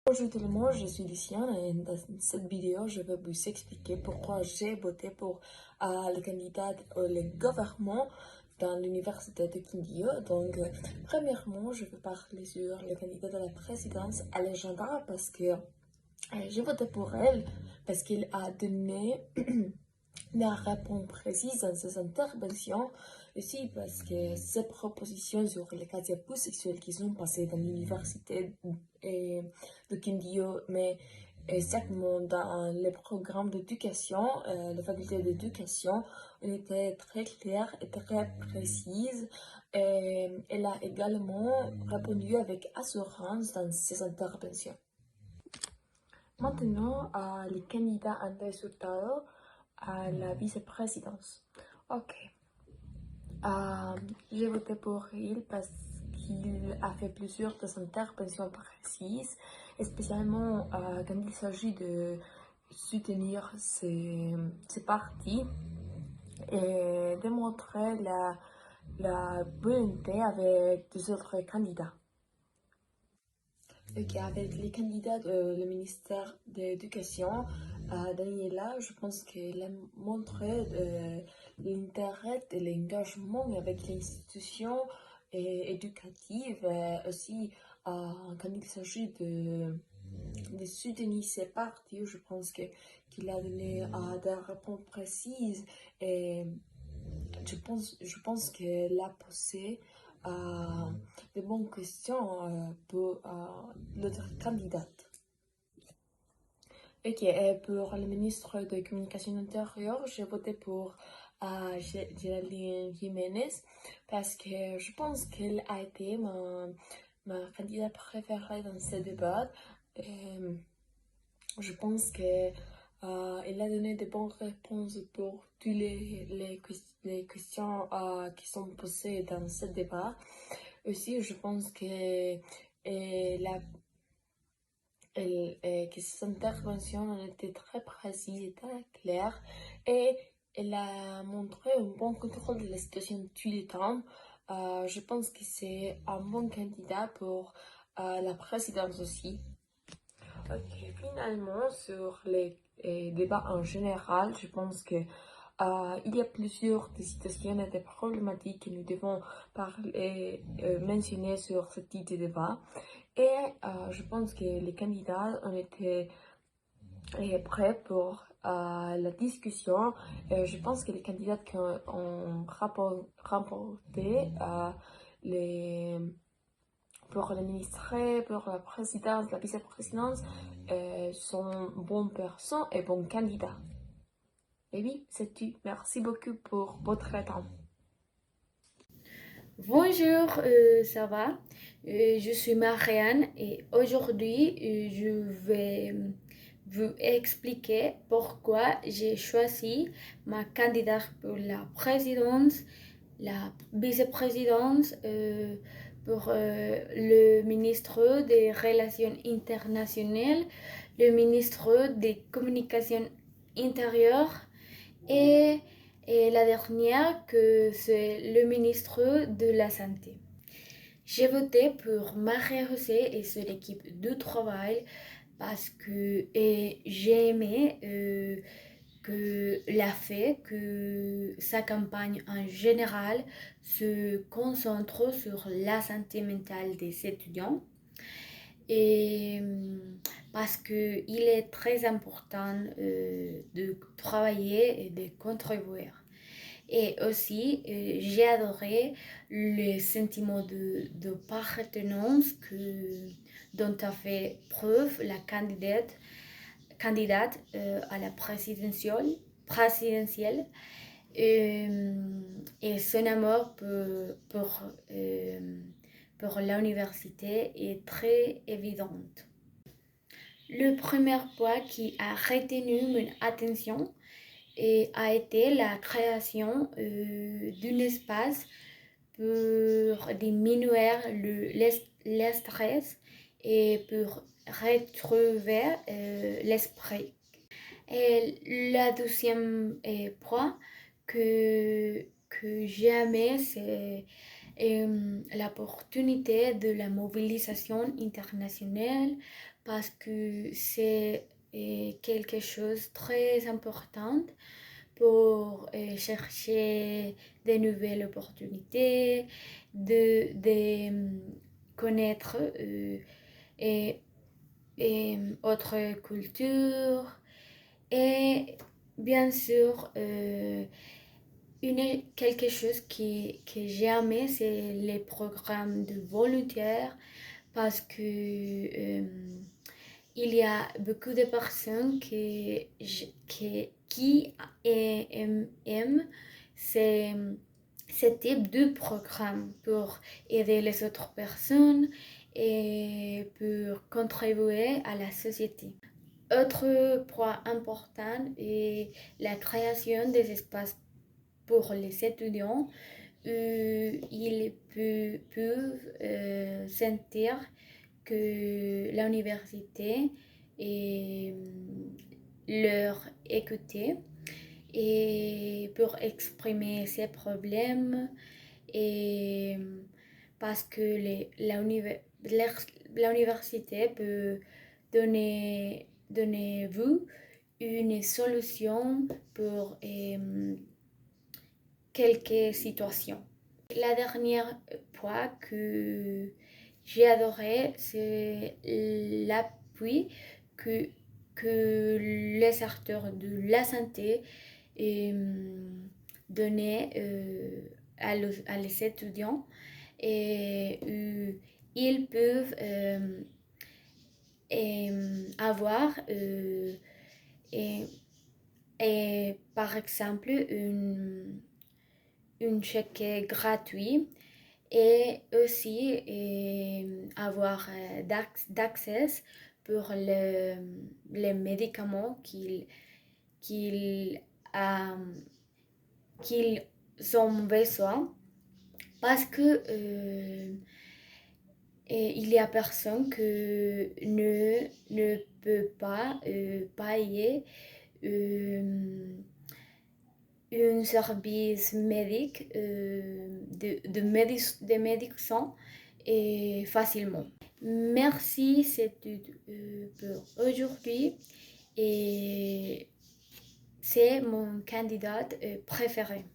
Bonjour tout le monde, je suis Luciane et dans cette vidéo, je vais vous expliquer pourquoi j'ai voté pour le candidat le gouvernement dans l'université de Kindio. Donc, premièrement, je vais parler sur le candidat de la présidence, Alejandra, parce que j'ai voté pour elle, parce qu'il a donné la réponse précise dans ses interventions, aussi parce que ses propositions sur les cas d'abus sexuels qui sont passés dans l'université de Kindio, mais exactement dans les programmes d'éducation, la faculté d'éducation, on était très claire et très précise. Elle a également répondu avec assurance dans ses interventions. Maintenant, les candidats en résultat à la vice-présidence. Ok. J'ai voté pour il parce qu'il a fait plusieurs de ses interventions précises, spécialement quand il s'agit de soutenir ces partis et démontrer la volonté avec des autres candidats. Ok, avec les candidats du ministère de l'Éducation, Daniela, je pense qu'elle a montré l'intérêt et l'engagement avec l'institution éducative, aussi quand il s'agit de soutenir ces partis, je pense qu'il a donné des réponses précises et je pense qu'elle a posé de bonnes questions pour l'autre candidate. Ok, et pour le ministre de la Communication intérieure, j'ai voté pour Géraldine Jiménez parce que je pense qu'elle a été ma candidate préférée dans ce débat. Je pense qu'elle a donné de bonnes réponses pour toutes les questions qui sont posées dans ce débat. Aussi, je pense que ses interventions ont été très précises et très claires et elle a montré un bon contrôle de la situation tout le temps. Je pense que c'est un bon candidat pour la présidence aussi. Ok, finalement, sur les débats en général, je pense que il y a plusieurs des situations et des problématiques que nous devons parler, mentionner sur ce type de débat. Et je pense que les candidats ont été prêts pour la discussion. Je pense que les candidats qui ont remporté les pour le ministre, pour la présidence, la vice-présidence, sont bonnes personnes et bons candidats. Et oui, c'est tout. Merci beaucoup pour votre temps. Bonjour, ça va? Je suis Marianne et aujourd'hui je vais vous expliquer pourquoi j'ai choisi ma candidate pour la présidence, la vice-présidence, pour le ministre des Relations internationales, le ministre des Communications intérieures et, et la dernière que c'est le ministre de la Santé. J'ai voté pour Marie-José et son équipe de travail parce que j'ai aimé que la fait que sa campagne en général se concentre sur la santé mentale des étudiants et parce qu'il est très important de travailler et de contribuer. Et aussi, j'ai adoré le sentiment de appartenance dont a fait preuve la candidate à la présidentielle et son amour pour l'université est très évidente. Le premier point qui a retenu mon attention a été la création d'un espace pour diminuer le stress et pour retrouver l'esprit. Et le deuxième point que j'aimais, c'est l'opportunité de la mobilisation internationale parce que c'est quelque chose de très important pour chercher de nouvelles opportunités, de connaître et, autres cultures et bien sûr quelque chose que j'ai aimé, c'est les programmes de volontaires parce que il y a beaucoup de personnes qui aiment ces, ce type de programme pour aider les autres personnes et pour contribuer à la société. Autre point important est la création des espaces pour les étudiants où ils peuvent sentir que l'université est leur écouter et pour exprimer ses problèmes et parce que l'université peut donner vous une solution pour quelques situations. La dernière point que j'ai adoré, c'est l'appui que les acteurs de la santé donnaient à les étudiants et ils peuvent avoir et, par exemple une chèque gratuit et aussi avoir d'accès pour les médicaments qu'ils qu'ils ont besoin parce que il y a personne que ne peut pas payer un service médic de médecins facilement. Merci, c'est tout pour aujourd'hui et c'est mon candidat préféré.